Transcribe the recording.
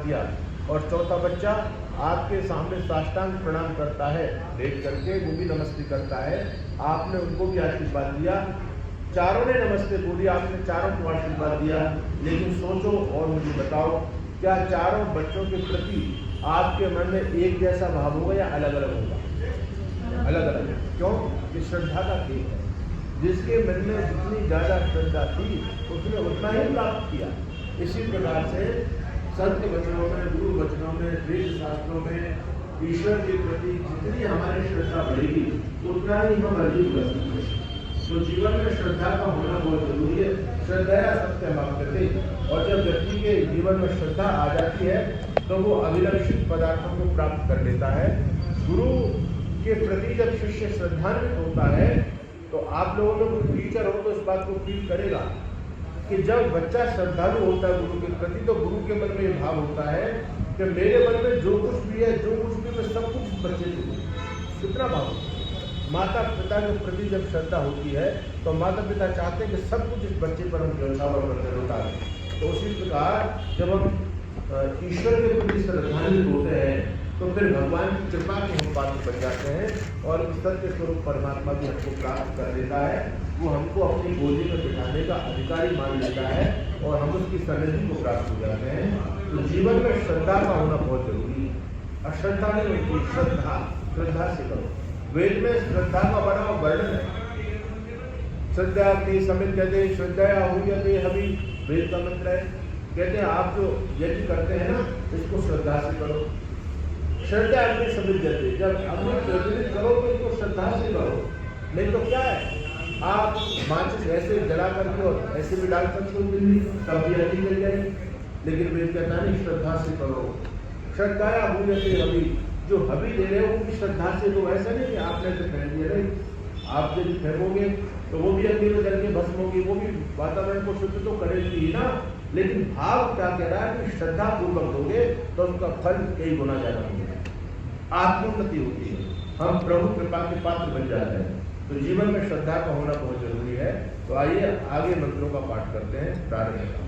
किया। और चौथा बच्चा आपके सामने साष्टांग प्रणाम करता है, लेट करके वो भी नमस्ते करता है, आपने उनको भी आशीर्वाद दिया। चारों ने नमस्ते बोली, आपने चारों को आशीर्वाद दिया। लेकिन सोचो और मुझे बताओ, क्या चारों बच्चों के प्रति आपके मन में एक जैसा भाव होगा या अलग अलग होगा? अलग अलग। क्यों? कि श्रद्धा का खेल है। जिसके मन में जितनी ज्यादा श्रद्धा थी उसने उतना ही प्राप्त किया। इसी प्रकार से संत वचनों में, गुरु वचनों में, वेद शास्त्रों में ईश्वर के प्रति जितनी हमारी श्रद्धा बढ़ेगी उतना ही हम अर्जित कर सकते हैं। तो जीवन में श्रद्धा का होना बहुत जरूरी है। श्रद्धा सत्यमाप्यते। और जब व्यक्ति के जीवन में श्रद्धा आ जाती है तो वो अभिलषित पदार्थों को प्राप्त कर लेता है। गुरु के प्रति जब शिष्य श्रद्धान्वित होता है तो आप लोगों में कोई टीचर हो तो इस बात को फील करेगा कि जब बच्चा श्रद्धालु होता है गुरु के प्रति तो गुरु के मन में ये भाव होता है कि मेरे मन में जो कुछ भी है, जो कुछ भी, मैं सब कुछ बच्चे से दूँ। कितना भाव होता है। माता पिता के प्रति जब श्रद्धा होती है तो माता पिता चाहते हैं कि सब कुछ इस बच्चे पर हम न्यौछावर करते होता है। तो उसी प्रकार जब हम ईश्वर के प्रति श्रद्धान्वित होते हैं तो फिर भगवान की कृपा के हम पात्र बन जाते हैं और सत्य स्वरूप परमात्मा भी हमको प्राप्त कर देता है। वो हमको अपनी गोदी में बिठाने का अधिकारी मान लेता है और हम उसकी सन्निधि को प्राप्त हो जाते हैं। तो जीवन में श्रद्धा का होना बहुत जरूरी है। अश्रद्धा नहीं होती, श्रद्धा। श्रद्धा से करो। वेद में श्रद्धा का बड़ा वर्णन है। श्रद्धा की समित कहते श्रद्धया हूयते हवि, वेद का मंत्र है। कहते हैं आप जो यज्ञ करते हैं ना, इसको श्रद्धा से करो। श्रद्धा अपनी समित जाते, जब अपने प्रज्वलित करो तो इसको श्रद्धा से करो। नहीं तो क्या है, आप माचिस ऐसे जला करके और ऐसे भी डाल सकते हो दिल्ली, तब भी अग्नि जल जाएगी। लेकिन वेद कहता नहीं, श्रद्धा से करो। श्रद्धाया हूयते हवि, जो हवि दे रहे हो वो भी श्रद्धा से दो। ऐसा नहीं कि आपने तो फेंक दिया, नहीं। आप जब फेंकोगे तो वो भी अग्नि में जल के भस्म होगी, वो भी वातावरण को शुद्ध तो करेगी ही ना। लेकिन भाव क्या कह रहा है कि श्रद्धा पूर्वक दोगे तो उसका फल कई गुना ज्यादा होगा, आत्मोन्नति होती है, हम प्रभु कृपा के पात्र बन जाते हैं। तो जीवन में श्रद्धा का होना बहुत जरूरी है। तो आइए आगे मंत्रों का पाठ करते हैं। प्रारंभ।